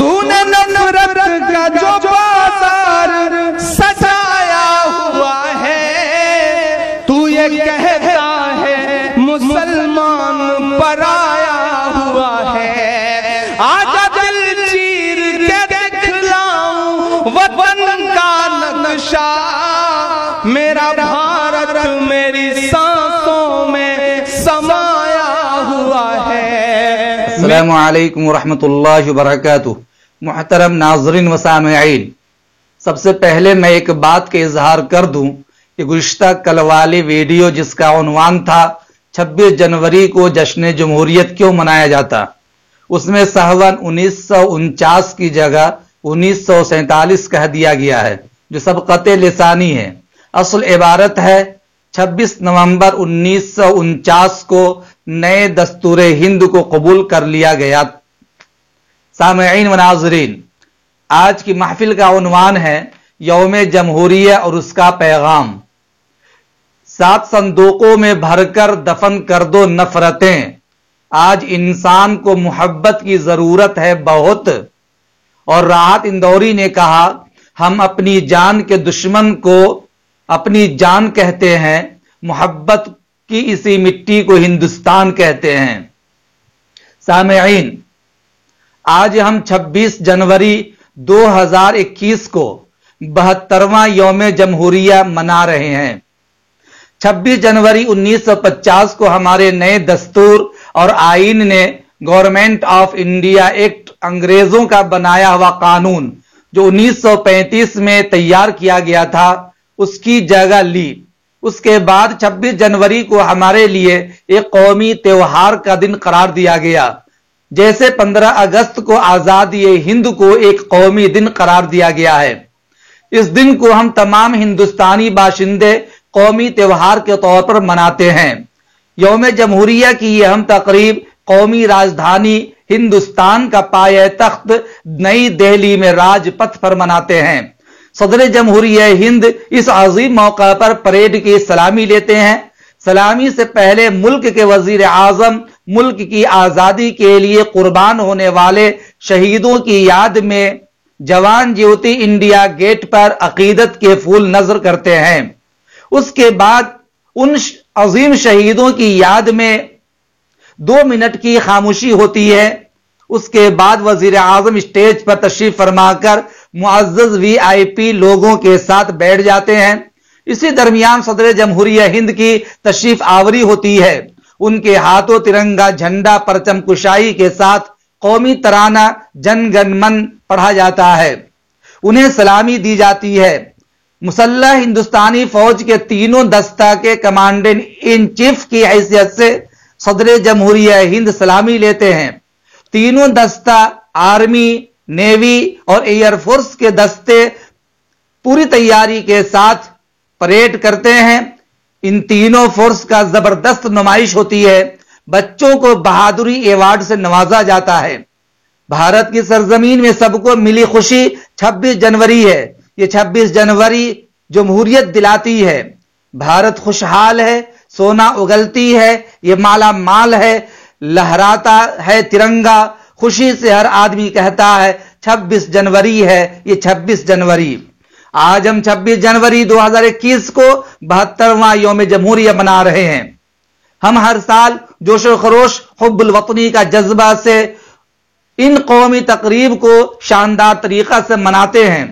तूने नफरत का जो बाजार सजाया हुआ है, तू ये कहता है मुसलमान पराया हुआ है। आजा दिल चीर के दिखलाऊं वतन का नक्शा, मेरा भारत मेरी सांसों में समाया हुआ है। अस्सलामु अलैकुम वरहमतुल्लाहि वबरकातुहू। मुहतरम नाज़रीन व सामिईन, सबसे पहले मैं एक बात का इजहार कर दूं कि गुज़िश्ता कल वाली वीडियो जिसका उन्वान था 26 जनवरी को जश्न जमहूरियत क्यों मनाया जाता, उसमें सहवन 1949 की जगह 1947 कह दिया गया है, जो सबक़त लिसानी है। असल इबारत है 26 नवंबर 1949 को नए दस्तूर हिंद को कबूल कर लिया गया। सामईन व नाज़रीन, आज की महफिल का उन्वान है यौम जमहूरिया और उसका पैगाम। 7 संदूकों में भरकर दफन कर दो नफरतें, आज इंसान को मोहब्बत की जरूरत है बहुत। और राहत इंदौरी ने कहा, हम अपनी जान के दुश्मन को अपनी जान कहते हैं, मोहब्बत की इसी मिट्टी को हिंदुस्तान कहते हैं। सामईन, आज हम 26 जनवरी 2021 को 72वां यौम जमहूरिया मना रहे हैं। 26 जनवरी 1950 को हमारे नए दस्तूर और आईन ने गवर्नमेंट ऑफ इंडिया एक्ट, अंग्रेजों का बनाया हुआ कानून जो 1935 में तैयार किया गया था, उसकी जगह ली। उसके बाद 26 जनवरी को हमारे लिए एक कौमी त्योहार का दिन करार दिया गया, जैसे 15 अगस्त को आजादी हिंद को एक कौमी दिन करार दिया गया है। इस दिन को हम तमाम हिंदुस्तानी बाशिंदे कौमी त्योहार के तौर पर मनाते हैं। यौम जमहूरिया की यह हम तकरीब कौमी राजधानी हिंदुस्तान का पाया तख्त नई दिल्ली में राजपथ पर मनाते हैं। सदर जमहूरिया हिंद इस अजीम मौका पर परेड की सलामी लेते हैं। सलामी से पहले मुल्क के वजीर आजम मुल्क की आजादी के लिए कुर्बान होने वाले शहीदों की याद में जवान ज्योति इंडिया गेट पर अकीदत के फूल नजर करते हैं। उसके बाद उन अजीम शहीदों की याद में 2 मिनट की खामोशी होती है। उसके बाद वजीर आजम स्टेज पर तशरीफ फरमाकर मुअज़्ज़ज़ वीआईपी लोगों के साथ बैठ जाते हैं। इसी दरमियान सदर जमहूरिया हिंद की तशरीफ आवरी होती है। उनके हाथों तिरंगा झंडा परचम कुशाई के साथ कौमी तराना जन गण मन पढ़ा जाता है। उन्हें सलामी दी जाती है। मुसल्लह हिंदुस्तानी फौज के तीनों दस्ता के कमांडेंट इन चीफ की हैसियत से सदर जमहूरिया हिंद सलामी लेते हैं। तीनों दस्ता आर्मी, नेवी और एयरफोर्स के दस्ते पूरी तैयारी के साथ परेड करते हैं। इन तीनों फोर्स का जबरदस्त नुमाइश होती है। बच्चों को बहादुरी अवार्ड से नवाजा जाता है। भारत की सरजमीन में सबको मिली खुशी 26 जनवरी है। ये 26 जनवरी जमहूरियत दिलाती है। भारत खुशहाल है, सोना उगलती है, ये माला माल है, लहराता है तिरंगा। खुशी से हर आदमी कहता है 26 जनवरी है, ये 26 जनवरी। आज हम 26 जनवरी 2021 को 72वां यौम जमहूरिया मना रहे हैं। हम हर साल जोशो खरोश हुब्बुल वतनी का जज्बा से इन कौमी तकरीब को शानदार तरीका से मनाते हैं।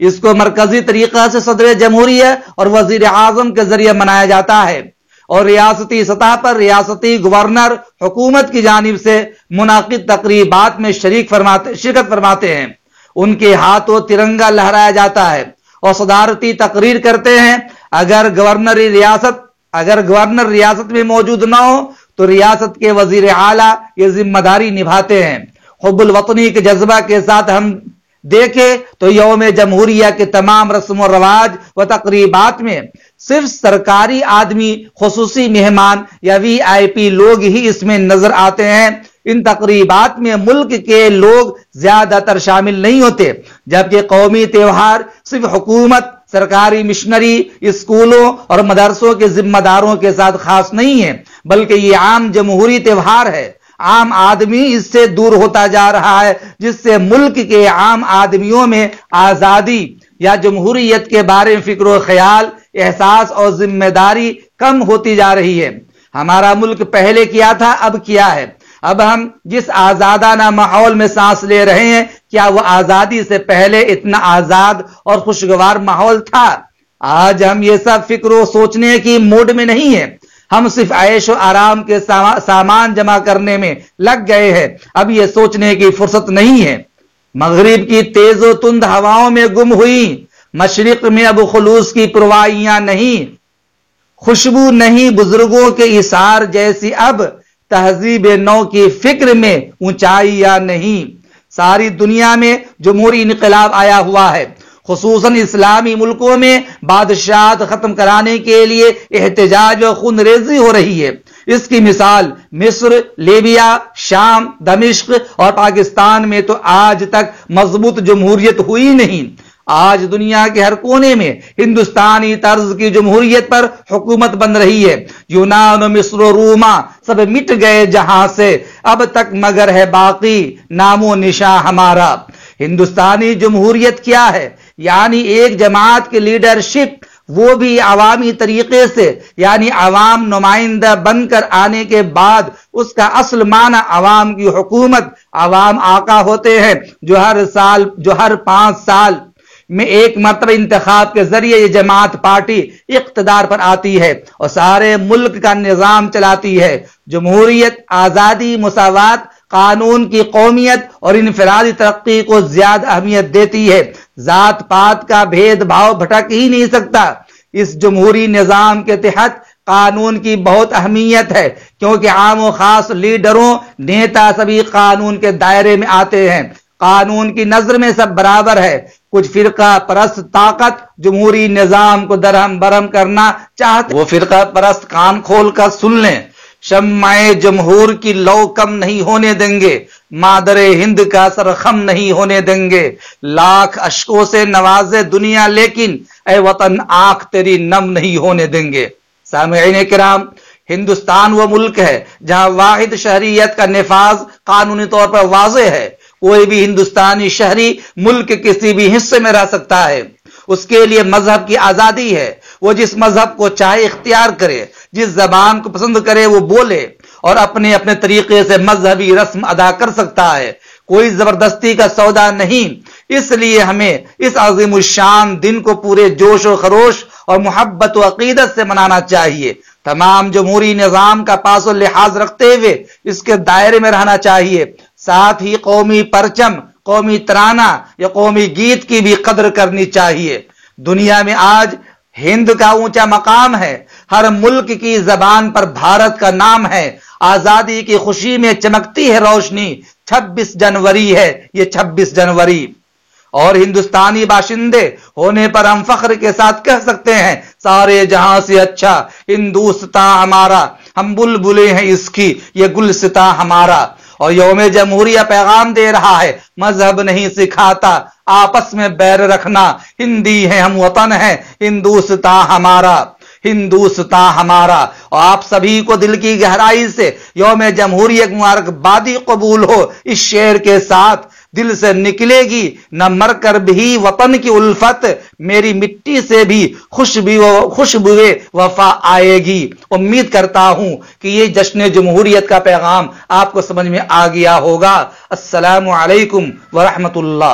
इसको मरकजी तरीका से सदर जमहूरिया और वजीर आजम के जरिए मनाया जाता है और रियासती सतह पर रियासती गवर्नर हुकूमत की जानिब से मुनाकिद तकरीबात में शिरकत फरमाते हैं। उनके हाथों तिरंगा लहराया जाता है और सदारती तकरीर करते हैं। अगर गवर्नर रियासत में मौजूद ना हो तो रियासत के वजीर आला ये जिम्मेदारी निभाते हैं। हुब्बुल वतनी के जज्बा के साथ हम देखें तो यौम जमहूरिया के तमाम रस्म व रवाज व तकरीबात में सिर्फ सरकारी आदमी, खुसूसी मेहमान या वीआईपी लोग ही इसमें नजर आते हैं। इन तकरीबात में मुल्क के लोग ज्यादातर शामिल नहीं होते, जबकि कौमी त्योहार सिर्फ हुकूमत, सरकारी मिशनरी, स्कूलों और मदरसों के जिम्मेदारों के साथ खास नहीं है, बल्कि ये आम जमहूरी त्योहार है। عام آدمی اس سے دور ہوتا جا رہا ہے، جس سے ملک کے عام آدمیوں میں آزادی یا جمہوریت کے بارے میں فکر و خیال، احساس اور ذمہ داری کم ہوتی جا رہی ہے۔ ہمارا ملک پہلے کیا تھا، اب کیا ہے؟ اب ہم جس آزادانہ ماحول میں سانس لے رہے ہیں، کیا وہ آزادی سے پہلے اتنا آزاد اور خوشگوار ماحول تھا؟ آج ہم یہ سب فکر و سوچنے کی موڈ میں نہیں ہیں، ہم صرف عیش و آرام کے سامان جمع کرنے میں لگ گئے ہیں، اب یہ سوچنے کی فرصت نہیں ہے۔ مغرب کی تیز و تند ہواؤں میں گم ہوئی، مشرق میں اب خلوص کی پروائیاں نہیں، خوشبو نہیں بزرگوں کے اثار جیسی، اب تہذیب نو کی فکر میں اونچائیاں نہیں۔ ساری دنیا میں جمہوری انقلاب آیا ہوا ہے، خصوصاً اسلامی ملکوں میں بادشاہت ختم کرانے کے لیے احتجاج و خون ریزی ہو رہی ہے۔ اس کی مثال مصر، لیبیا، شام، دمشق اور پاکستان میں تو آج تک مضبوط جمہوریت ہوئی نہیں۔ آج دنیا کے ہر کونے میں ہندوستانی طرز کی جمہوریت پر حکومت بن رہی ہے۔ یونان و مصر و روما سب مٹ گئے جہاں سے، اب تک مگر ہے باقی نام و نشاں ہمارا۔ ہندوستانی جمہوریت کیا ہے؟ یعنی ایک جماعت کی لیڈرشپ، وہ بھی عوامی طریقے سے، یعنی عوام نمائندہ بن کر آنے کے بعد اس کا اصل معنی عوام کی حکومت، عوام آقا ہوتے ہیں جو ہر 5 سال میں ایک مرتبہ انتخاب کے ذریعے یہ جماعت پارٹی اقتدار پر آتی ہے اور سارے ملک کا نظام چلاتی ہے۔ جمہوریت آزادی، مساوات، قانون کی قومیت اور انفرادی ترقی کو زیادہ اہمیت دیتی ہے۔ ذات پات کا بھید بھاؤ بھٹک ہی نہیں سکتا۔ اس جمہوری نظام کے تحت قانون کی بہت اہمیت ہے، کیونکہ عام و خاص لیڈروں، نیتا سبھی قانون کے دائرے میں آتے ہیں۔ قانون کی نظر میں سب برابر ہے۔ کچھ فرقہ پرست طاقت جمہوری نظام کو درہم برہم کرنا چاہتے، وہ فرقہ پرست کان کھول کر سن لیں، شمع جمہور کی لو کم نہیں ہونے دیں گے، مادر ہند کا سر خم نہیں ہونے دیں گے، لاکھ اشکوں سے نوازے دنیا لیکن اے وطن آنکھ تیری نم نہیں ہونے دیں گے۔ سامعین کرام، ہندوستان وہ ملک ہے جہاں واحد شہریت کا نفاذ قانونی طور پر واضح ہے۔ کوئی بھی ہندوستانی شہری ملک کے کسی بھی حصے میں رہ سکتا ہے، اس کے لیے مذہب کی آزادی ہے، وہ جس مذہب کو چاہے اختیار کرے، جس زبان کو پسند کرے وہ بولے اور اپنے اپنے طریقے سے مذہبی رسم ادا کر سکتا ہے، کوئی زبردستی کا سودا نہیں۔ اس لیے ہمیں اس عظیم الشان دن کو پورے جوش و خروش اور محبت و عقیدت سے منانا چاہیے۔ تمام جمہوری نظام کا پاس و لحاظ رکھتے ہوئے اس کے دائرے میں رہنا چاہیے، ساتھ ہی قومی پرچم، قومی ترانہ یا قومی گیت کی بھی قدر کرنی چاہیے۔ دنیا میں آج ہند کا اونچا مقام ہے، ہر ملک کی زبان پر بھارت کا نام ہے، آزادی کی خوشی میں چمکتی ہے روشنی، 26 جنوری ہے یہ 26 جنوری، اور ہندوستانی باشندے ہونے پر ہم فخر کے ساتھ کہہ سکتے ہیں سارے جہاں سے اچھا ہندوستان ہمارا، ہم بلبلیں ہیں اس کی یہ گلستان ہمارا۔ اور یوم جمہوریہ پیغام دے رہا ہے، مذہب نہیں سکھاتا آپس میں بیر رکھنا، ہندی ہے ہم وطن ہے ہندوستان ہمارا، ہندوستان ہمارا۔ اور آپ سبھی کو دل کی گہرائی سے یوم جمہوریہ کی مبارکبادی قبول ہو۔ اس شعر کے ساتھ دل سے نکلے گی نہ مر کر بھی وطن کی الفت، میری مٹی سے بھی خوشبو وفا آئے گی۔ امید کرتا ہوں کہ یہ جشن جمہوریت کا پیغام آپ کو سمجھ میں آ گیا ہوگا۔ السلام علیکم ورحمۃ اللہ۔